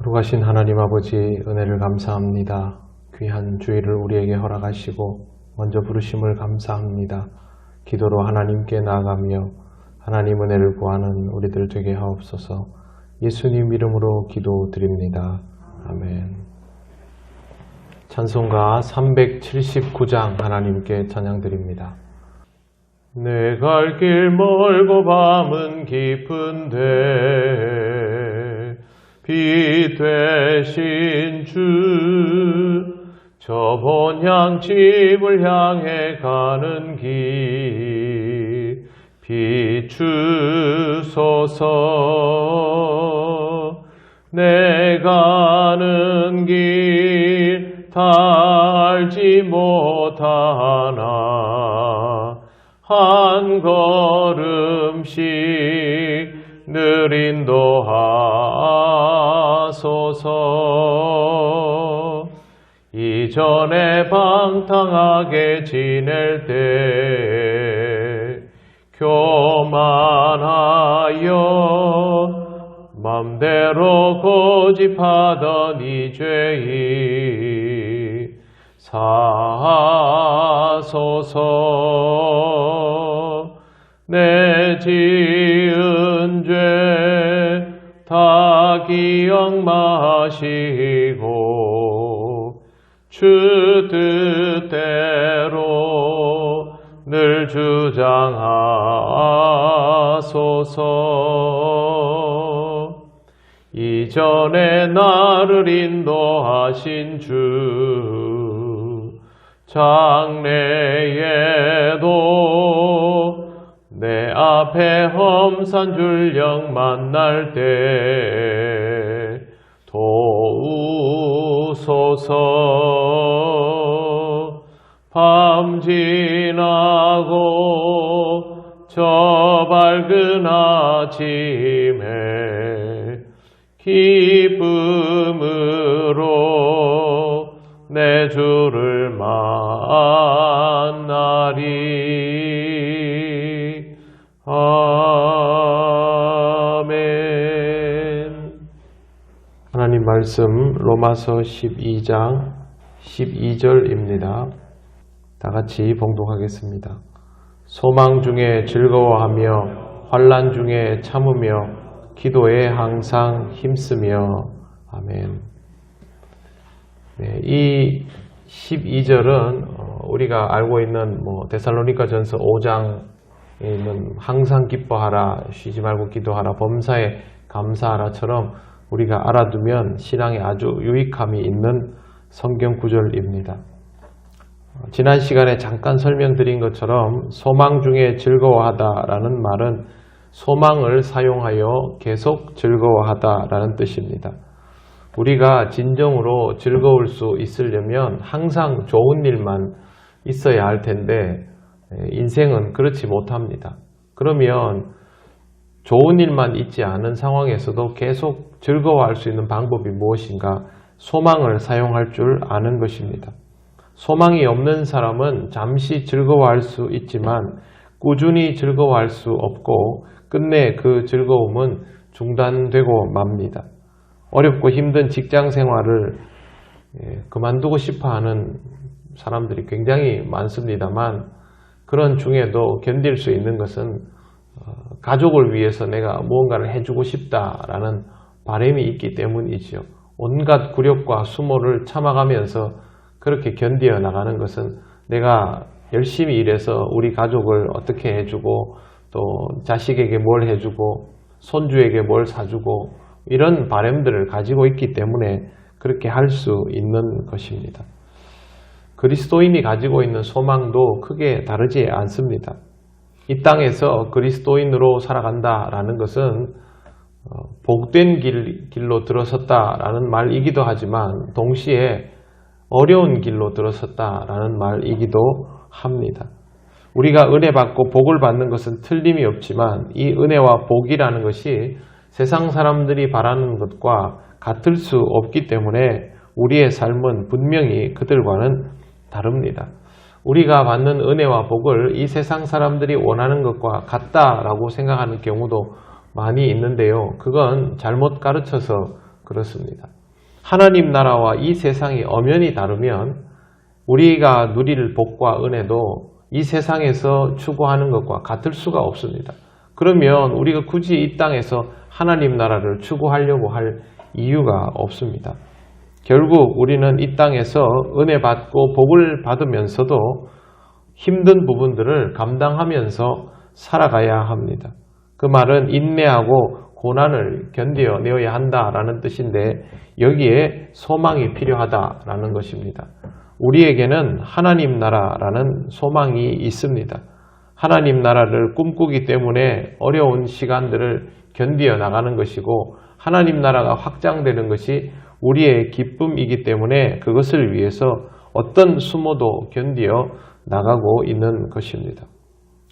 거룩하신 하나님 아버지, 은혜를 감사합니다. 귀한 주일을 우리에게 허락하시고 먼저 부르심을 감사합니다. 기도로 하나님께 나아가며 하나님 은혜를 구하는 우리들 되게 하옵소서. 예수님 이름으로 기도드립니다. 아멘. 찬송가 379장 하나님께 찬양드립니다. 내 갈 길 멀고 밤은 깊은데 빛 되신 주, 저 본향 집을 향해 가는 길 비추소서. 내 가는 길 다 알지 못하나 한 걸음씩 늘 인도하소서. 이전에 방탕하게 지낼 때 교만하여 맘대로 고집하던 이 죄이 사하소서. 내 지은 죄 다 기억 마시고 주 뜻대로 늘 주장하소서. 이전에 나를 인도하신 주, 장래에도 내 앞에 험산 줄령 만날 때 도우소서. 밤 지나고 저 밝은 아침에 기쁨으로 내 주를 만나리. 아멘. 하나님 말씀 로마서 12장 12절입니다. 다 같이 봉독하겠습니다. 소망 중에 즐거워하며 환난 중에 참으며 기도에 항상 힘쓰며. 아멘. 네, 이 12절은 우리가 알고 있는 데살로니가전서 5장에 있는 항상 기뻐하라, 쉬지 말고 기도하라, 범사에 감사하라처럼 우리가 알아두면 신앙에 아주 유익함이 있는 성경 구절입니다. 지난 시간에 잠깐 설명드린 것처럼 소망 중에 즐거워하다라는 말은 소망을 사용하여 계속 즐거워하다라는 뜻입니다. 우리가 진정으로 즐거울 수 있으려면 항상 좋은 일만 있어야 할 텐데 인생은 그렇지 못합니다. 그러면 좋은 일만 있지 않은 상황에서도 계속 즐거워할 수 있는 방법이 무엇인가? 소망을 사용할 줄 아는 것입니다. 소망이 없는 사람은 잠시 즐거워할 수 있지만 꾸준히 즐거워할 수 없고 끝내 그 즐거움은 중단되고 맙니다. 어렵고 힘든 직장 생활을 그만두고 싶어하는 사람들이 굉장히 많습니다만 그런 중에도 견딜 수 있는 것은 가족을 위해서 내가 무언가를 해주고 싶다라는 바람이 있기 때문이지요. 온갖 굴욕과 수모를 참아가면서 그렇게 견디어 나가는 것은 내가 열심히 일해서 우리 가족을 어떻게 해주고 또 자식에게 뭘 해주고 손주에게 뭘 사주고 이런 바람들을 가지고 있기 때문에 그렇게 할 수 있는 것입니다. 그리스도인이 가지고 있는 소망도 크게 다르지 않습니다. 이 땅에서 그리스도인으로 살아간다라는 것은 복된 길로 들어섰다라는 말이기도 하지만 동시에 어려운 길로 들어섰다라는 말이기도 합니다. 우리가 은혜 받고 복을 받는 것은 틀림이 없지만 이 은혜와 복이라는 것이 세상 사람들이 바라는 것과 같을 수 없기 때문에 우리의 삶은 분명히 그들과는 다릅니다. 우리가 받는 은혜와 복을 이 세상 사람들이 원하는 것과 같다라고 생각하는 경우도 많이 있는데요. 그건 잘못 가르쳐서 그렇습니다. 하나님 나라와 이 세상이 엄연히 다르면 우리가 누릴 복과 은혜도 이 세상에서 추구하는 것과 같을 수가 없습니다. 그러면 우리가 굳이 이 땅에서 하나님 나라를 추구하려고 할 이유가 없습니다. 결국 우리는 이 땅에서 은혜 받고 복을 받으면서도 힘든 부분들을 감당하면서 살아가야 합니다. 그 말은 인내하고 고난을 견뎌내어야 한다라는 뜻인데 여기에 소망이 필요하다라는 것입니다. 우리에게는 하나님 나라라는 소망이 있습니다. 하나님 나라를 꿈꾸기 때문에 어려운 시간들을 견디어 나가는 것이고 하나님 나라가 확장되는 것이 우리의 기쁨이기 때문에 그것을 위해서 어떤 수모도 견디어 나가고 있는 것입니다.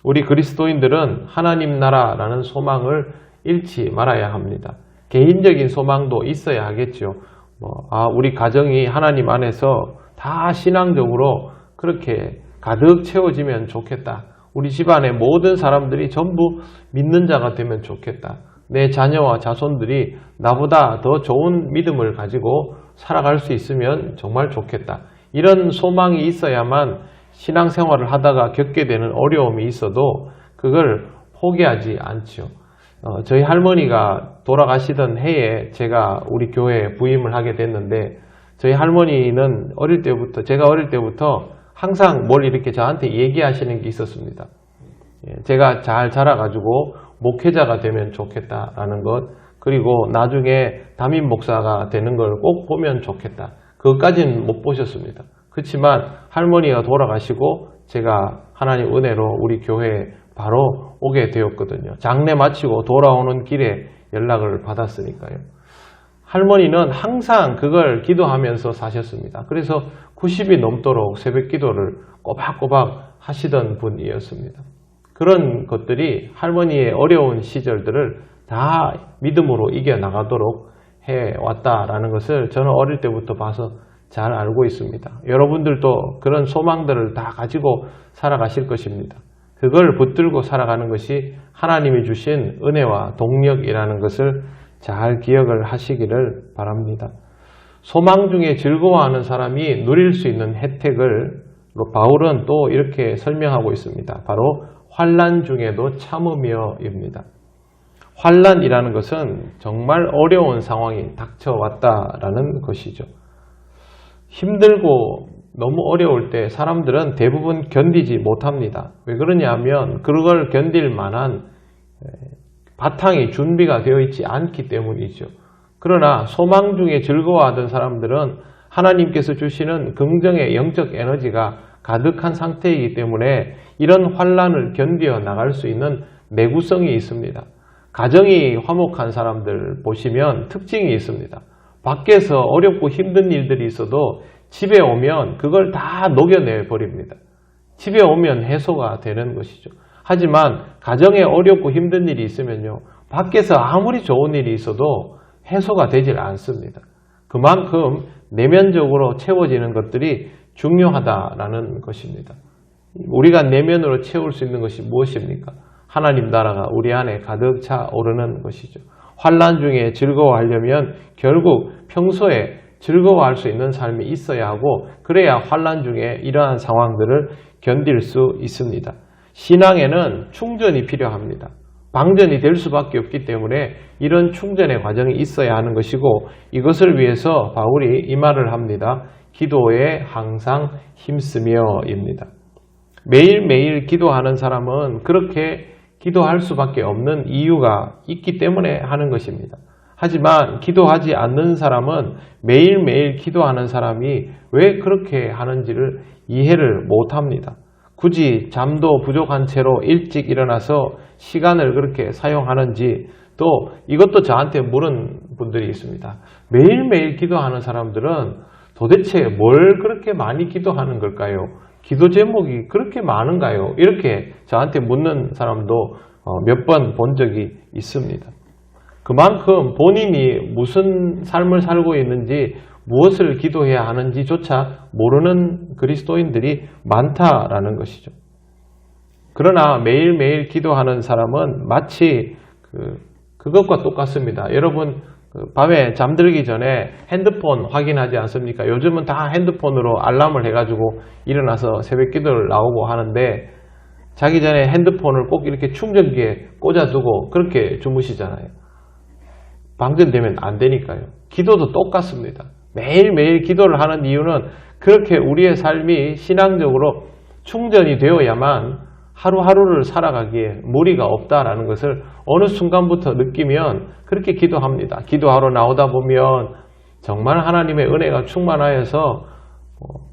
우리 그리스도인들은 하나님 나라라는 소망을 잃지 말아야 합니다. 개인적인 소망도 있어야 하겠죠. 우리 가정이 하나님 안에서 다 신앙적으로 그렇게 가득 채워지면 좋겠다. 우리 집안의 모든 사람들이 전부 믿는 자가 되면 좋겠다. 내 자녀와 자손들이 나보다 더 좋은 믿음을 가지고 살아갈 수 있으면 정말 좋겠다. 이런 소망이 있어야만 신앙생활을 하다가 겪게 되는 어려움이 있어도 그걸 포기하지 않죠. 저희 할머니가 돌아가시던 해에 제가 우리 교회에 부임을 하게 됐는데 저희 할머니는 제가 어릴 때부터 항상 뭘 이렇게 저한테 얘기하시는 게 있었습니다. 제가 잘 자라가지고 목회자가 되면 좋겠다라는 것, 그리고 나중에 담임 목사가 되는 걸 꼭 보면 좋겠다. 그것까지는 못 보셨습니다. 그렇지만 할머니가 돌아가시고 제가 하나님 은혜로 우리 교회에 바로 오게 되었거든요. 장례 마치고 돌아오는 길에 연락을 받았으니까요. 할머니는 항상 그걸 기도하면서 사셨습니다. 그래서 90이 넘도록 새벽 기도를 꼬박꼬박 하시던 분이었습니다. 그런 것들이 할머니의 어려운 시절들을 다 믿음으로 이겨나가도록 해왔다라는 것을 저는 어릴 때부터 봐서 잘 알고 있습니다. 여러분들도 그런 소망들을 다 가지고 살아가실 것입니다. 그걸 붙들고 살아가는 것이 하나님이 주신 은혜와 동력이라는 것을 잘 기억을 하시기를 바랍니다. 소망 중에 즐거워하는 사람이 누릴 수 있는 혜택을 바울은 또 이렇게 설명하고 있습니다. 바로 환난 중에도 참으며입니다. 환난이라는 것은 정말 어려운 상황이 닥쳐왔다라는 것이죠. 힘들고 너무 어려울 때 사람들은 대부분 견디지 못합니다. 왜 그러냐면 그걸 견딜 만한 바탕이 준비가 되어 있지 않기 때문이죠. 그러나 소망 중에 즐거워하던 사람들은 하나님께서 주시는 긍정의 영적 에너지가 가득한 상태이기 때문에 이런 환난을 견디어 나갈 수 있는 내구성이 있습니다. 가정이 화목한 사람들 보시면 특징이 있습니다. 밖에서 어렵고 힘든 일들이 있어도 집에 오면 그걸 다 녹여내 버립니다. 집에 오면 해소가 되는 것이죠. 하지만 가정에 어렵고 힘든 일이 있으면요, 밖에서 아무리 좋은 일이 있어도 해소가 되질 않습니다. 그만큼 내면적으로 채워지는 것들이 중요하다라는 것입니다. 우리가 내면으로 채울 수 있는 것이 무엇입니까? 하나님 나라가 우리 안에 가득 차 오르는 것이죠. 환난 중에 즐거워하려면 결국 평소에 즐거워할 수 있는 삶이 있어야 하고 그래야 환난 중에 이러한 상황들을 견딜 수 있습니다. 신앙에는 충전이 필요합니다. 방전이 될 수밖에 없기 때문에 이런 충전의 과정이 있어야 하는 것이고 이것을 위해서 바울이 이 말을 합니다. 기도에 항상 힘쓰며입니다. 매일매일 기도하는 사람은 그렇게 기도할 수밖에 없는 이유가 있기 때문에 하는 것입니다. 하지만 기도하지 않는 사람은 매일매일 기도하는 사람이 왜 그렇게 하는지를 이해를 못합니다. 굳이 잠도 부족한 채로 일찍 일어나서 시간을 그렇게 사용하는지 또 이것도 저한테 물은 분들이 있습니다. 매일매일 기도하는 사람들은 도대체 뭘 그렇게 많이 기도하는 걸까요? 기도 제목이 그렇게 많은가요? 이렇게 저한테 묻는 사람도 몇 번 본 적이 있습니다. 그만큼 본인이 무슨 삶을 살고 있는지 무엇을 기도해야 하는지조차 모르는 그리스도인들이 많다라는 것이죠. 그러나 매일매일 기도하는 사람은 마치 그것과 똑같습니다. 여러분 밤에 잠들기 전에 핸드폰 확인하지 않습니까? 요즘은 다 핸드폰으로 알람을 해가지고 일어나서 새벽 기도를 나오고 하는데 자기 전에 핸드폰을 꼭 이렇게 충전기에 꽂아두고 그렇게 주무시잖아요. 방전되면 안 되니까요. 기도도 똑같습니다. 매일매일 기도를 하는 이유는 그렇게 우리의 삶이 신앙적으로 충전이 되어야만 하루하루를 살아가기에 무리가 없다라는 것을 어느 순간부터 느끼면 그렇게 기도합니다. 기도하러 나오다 보면 정말 하나님의 은혜가 충만하여서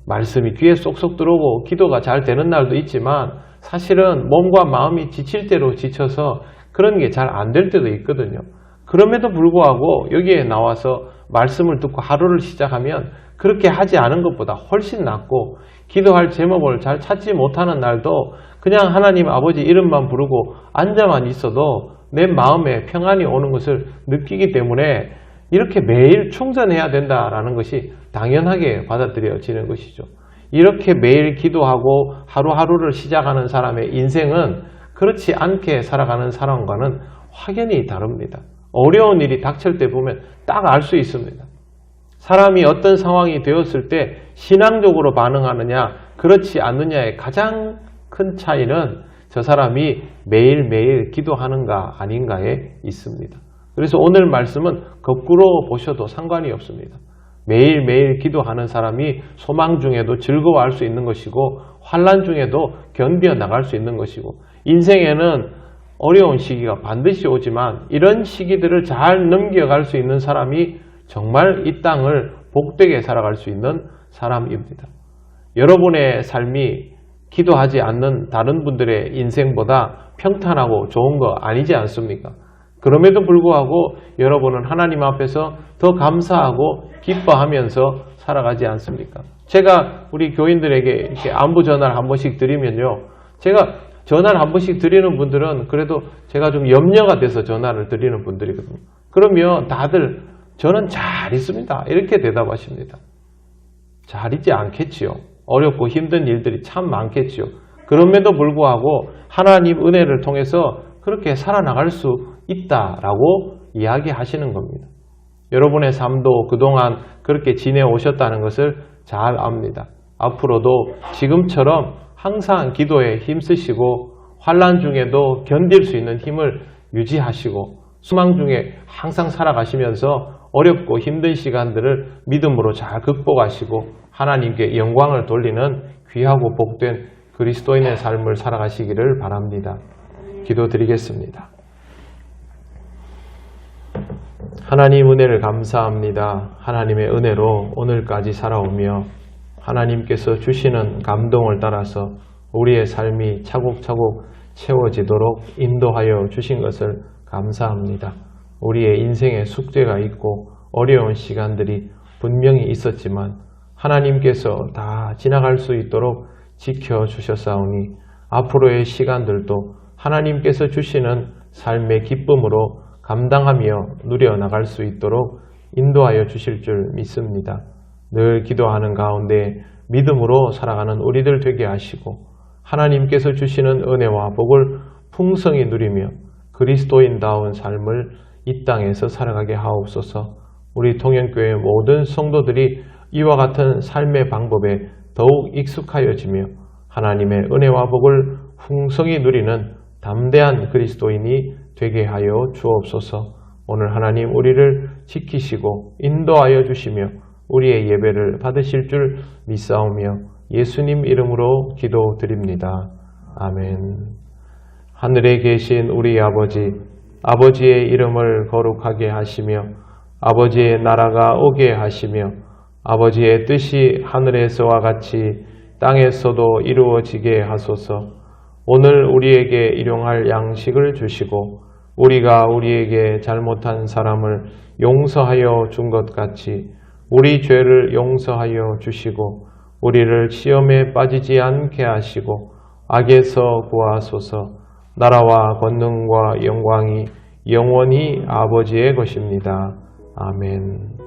말씀이 귀에 쏙쏙 들어오고 기도가 잘 되는 날도 있지만 사실은 몸과 마음이 지칠 대로 지쳐서 그런 게 잘 안 될 때도 있거든요. 그럼에도 불구하고 여기에 나와서 말씀을 듣고 하루를 시작하면 그렇게 하지 않은 것보다 훨씬 낫고 기도할 제목을 잘 찾지 못하는 날도 그냥 하나님 아버지 이름만 부르고 앉아만 있어도 내 마음에 평안이 오는 것을 느끼기 때문에 이렇게 매일 충전해야 된다라는 것이 당연하게 받아들여지는 것이죠. 이렇게 매일 기도하고 하루하루를 시작하는 사람의 인생은 그렇지 않게 살아가는 사람과는 확연히 다릅니다. 어려운 일이 닥칠 때 보면 딱 알 수 있습니다. 사람이 어떤 상황이 되었을 때 신앙적으로 반응하느냐 그렇지 않느냐의 가장 큰 차이는 저 사람이 매일매일 기도하는가 아닌가에 있습니다. 그래서 오늘 말씀은 거꾸로 보셔도 상관이 없습니다. 매일매일 기도하는 사람이 소망 중에도 즐거워할 수 있는 것이고 환난 중에도 견뎌 나갈 수 있는 것이고 인생에는 어려운 시기가 반드시 오지만 이런 시기들을 잘 넘겨갈 수 있는 사람이 정말 이 땅을 복되게 살아갈 수 있는 사람입니다. 여러분의 삶이 기도하지 않는 다른 분들의 인생보다 평탄하고 좋은 거 아니지 않습니까? 그럼에도 불구하고 여러분은 하나님 앞에서 더 감사하고 기뻐하면서 살아가지 않습니까? 제가 우리 교인들에게 이렇게 안부 전화를 한 번씩 드리면요. 제가 전화를 한 번씩 드리는 분들은 그래도 제가 좀 염려가 돼서 전화를 드리는 분들이거든요. 그러면 다들 저는 잘 있습니다. 이렇게 대답하십니다. 잘 있지 않겠지요. 어렵고 힘든 일들이 참 많겠지요. 그럼에도 불구하고 하나님 은혜를 통해서 그렇게 살아나갈 수 있다라고 이야기하시는 겁니다. 여러분의 삶도 그동안 그렇게 지내오셨다는 것을 잘 압니다. 앞으로도 지금처럼 항상 기도에 힘쓰시고 환난 중에도 견딜 수 있는 힘을 유지하시고 수망 중에 항상 살아가시면서 어렵고 힘든 시간들을 믿음으로 잘 극복하시고 하나님께 영광을 돌리는 귀하고 복된 그리스도인의 삶을 살아가시기를 바랍니다. 기도드리겠습니다. 하나님 은혜를 감사합니다. 하나님의 은혜로 오늘까지 살아오며 하나님께서 주시는 감동을 따라서 우리의 삶이 차곡차곡 채워지도록 인도하여 주신 것을 감사합니다. 우리의 인생에 숙제가 있고 어려운 시간들이 분명히 있었지만 하나님께서 다 지나갈 수 있도록 지켜주셨사오니 앞으로의 시간들도 하나님께서 주시는 삶의 기쁨으로 감당하며 누려나갈 수 있도록 인도하여 주실 줄 믿습니다. 늘 기도하는 가운데 믿음으로 살아가는 우리들 되게 하시고 하나님께서 주시는 은혜와 복을 풍성히 누리며 그리스도인다운 삶을 이 땅에서 살아가게 하옵소서. 우리 통영교회 모든 성도들이 이와 같은 삶의 방법에 더욱 익숙하여지며 하나님의 은혜와 복을 풍성히 누리는 담대한 그리스도인이 되게 하여 주옵소서. 오늘 하나님 우리를 지키시고 인도하여 주시며 우리의 예배를 받으실 줄 믿사오며 예수님 이름으로 기도드립니다. 아멘. 하늘에 계신 우리 아버지, 아버지의 이름을 거룩하게 하시며 아버지의 나라가 오게 하시며 아버지의 뜻이 하늘에서와 같이 땅에서도 이루어지게 하소서. 오늘 우리에게 일용할 양식을 주시고 우리가 우리에게 잘못한 사람을 용서하여 준 것 같이 우리 죄를 용서하여 주시고 우리를 시험에 빠지지 않게 하시고 악에서 구하소서. 나라와 권능과 영광이 영원히 아버지의 것입니다. 아멘.